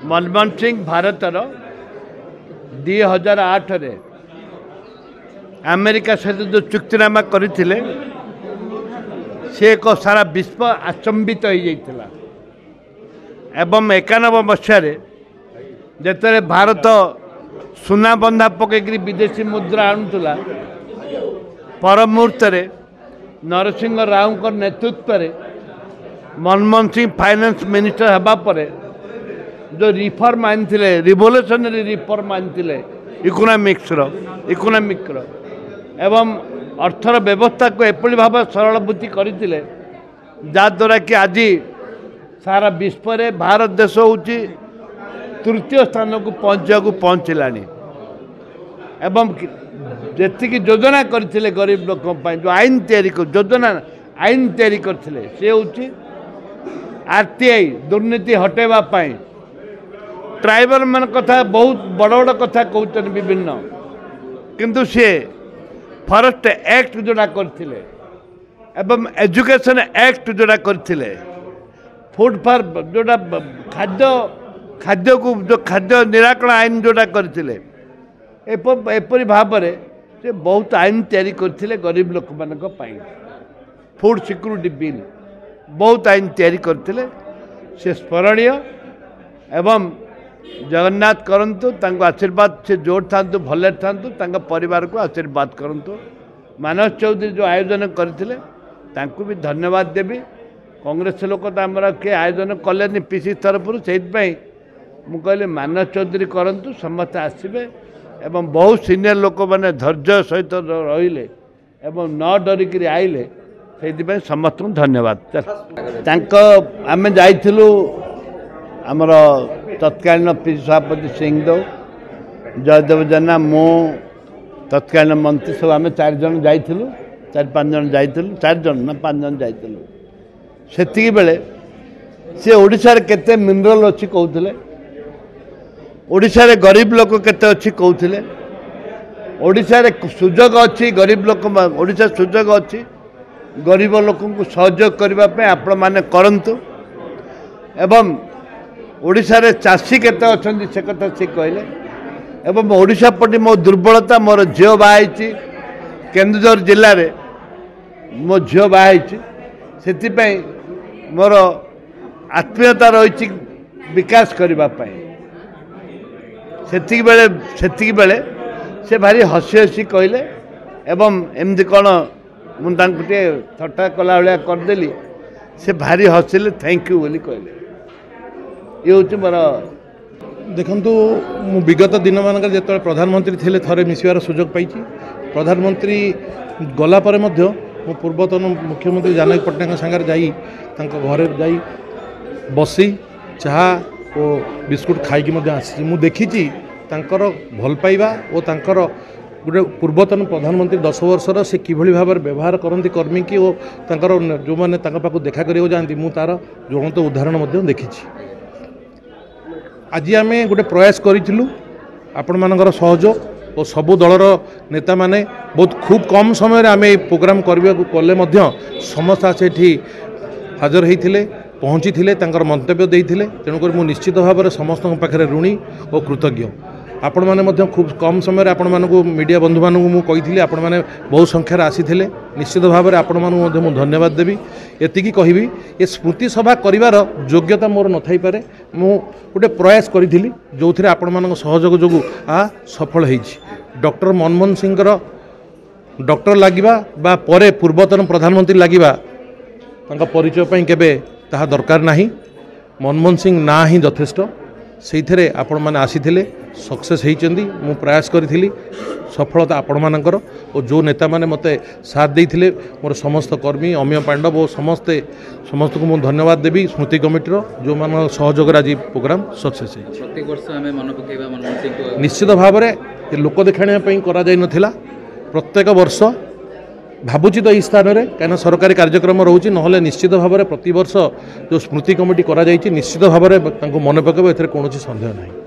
मनमोहन सिंह भारतर 2008 रे अमेरिका सहित जो चुक्तिनामा करथिले से एक सारा विश्व आचंबित हो जाइथिला एवं 91 मसीह जेतरे भारत सुना बंधा पकईकरी विदेशी मुद्रा आणुला पर मुहूर्त नरसिंह राव नेतृत्व में मनमोहन सिंह फाइनेंस मिनिस्टर हवा पर जो रिफॉर्म आनी रिवोल्यूशनरी रिफॉर्म आनी इकोनॉमिक एवं अर्थर व्यवस्था को एपरी भाव सरलभूति करते जहाद्वारा कि आज सारा विश्व में भारत देश हूँ तृतीय स्थान को पहुँचला एवं जी योजना करते गरीब लोक जो आईन योजना आईन तैयारी करते से हूँ आरटीआई दुर्नीति हटेवाई ट्राइबल मान कथा बहुत बड़ बड़ कथा कहते विभिन्न किंतु सी फॉरेस्ट एक्ट जोड़ा करते एवं एजुकेशन एक्ट जोड़ा करते फूड फॉर जोड़ा खाद्य खाद्य को जो खाद्य निराकरण आईन जोड़ा करते एपरी भाव से बहुत आईन तैयारी करते गरीब लोक मान फूड सिक्योरिटी बिल बहुत आईन तैयारी करते से स्मरणीय एवं जगन्नाथ करंतु तांको आशीर्वाद से जोड़ था भले था परिवार को आशीर्वाद करंतु मानस चौधरी जो आयोजन करते भी धन्यवाद देवी कांग्रेस लोक तो आमर किए आयोजन कले पीसी तरफ से कहली मानस चौधरी करंतु समस्त आसबे एवं बहुत सीनियर लोक मैंने धैर्य सहित रहिले एवं न डरिक आइले से समस्त धन्यवाद आम जाइलु आमर तत्कालीन पीसी सभापति सिंहदेव जयदेव जेना मु तत्कालीन मंत्री सब आम 4 जन जाइलु 4-5 जन जाइलु 4 जन ना 5 जन जाइलु सेतिकी बेले से ओडिशार केते मिनरल अच्छी कहते ओडिशार गरीब लोक केते अच्छी कहते ओडिशार सुजोग अच्छी गरीब लोक ओडिशा सुजोग अच्छी गरीब लोक सहयोग करने आपण मैंने करंतु एवं ओडिशा रे चाषी केते अछंती से कथा से कहले एवं ओडिशा पटी मो दुर्बलता मोर झील बाहाई केन्दुझर जिले में मो झील बाहाई से मोर आत्मीयता रही विकास करने से बेले से भारी हसी हसी कहले एवं एमती कौन मुझे थट्टा कला भाया करदेली से भारी हसिले थैंक यू बोली कहले ये हूँ मोर देखु मु विगत दिन मान जो प्रधानमंत्री थे थे मिसवार सुजोग पाई प्रधानमंत्री गलापर मु पूर्वतन मुख्यमंत्री जानकी पट्टनायक सागर जाई घरे जाई बसी चाहा और बिस्कुट खाई आसी मु देखी भल पाइबा और तांकर गोटे पूर्वतन प्रधानमंत्री 10 वर्षर से किभली भाव व्यवहार करती कर्मी की और तांकर जो मैंने पाक देखा करियो जाती मु तार ज्वलंत उदाहरण देखी आज आम गोटे प्रयास करूँ आपण मानकर सहयोग और सबु दलर नेता माने बहुत खूब कम समय आम प्रोग्राम करने कले समस्त आसे हाजर होते पहुँची थे मंतव्य देते तेणुक निश्चित भाव में समस्त पाखे ऋणी और कृतज्ञ आपण मैंने खूब कम समय आपण मानक मीडिया बंधु मानू कही आपण मैंने बहुत संख्यार आसी निश्चित भाव में आपण मानू धन्यवाद देवी एतिकी कहबी ये स्मृति सभा करिवार योग्यता मोर न थाई पारे मु गोटे प्रयास करी जो थे आपण मान सहयोग जो सफल होईछि डॉक्टर मनमोहन सिंह डॉक्टर लगिबा बा परे पूर्वतन प्रधानमंत्री लगिबा तांका परिचय पई केबे ताहा दरकार नाही मनमोहन सिंह ना ही यथेष्ट से आपण मैंने आसी सक्सेस होती मु प्रयास करी सफलता आपण मानकर और जो नेता मैंने मते साथ देते मोर समस्त कर्मी अमीय पांडव और समस्त को मुझे धन्यवाद देवी स्मृति कमिटी जो मान सहयोग आज प्रोग्राम सक्सेस निश्चित भाव में लोक देखाणी करा प्रत्येक वर्ष भावुची तो स्थान में कहीं सरकारी कार्यक्रम रोचे ना निश्चित भाव में प्रति वर्ष जो स्मृति कमिटी करा निश्चित भाव में मन पकेब ए कौन सन्देह ना।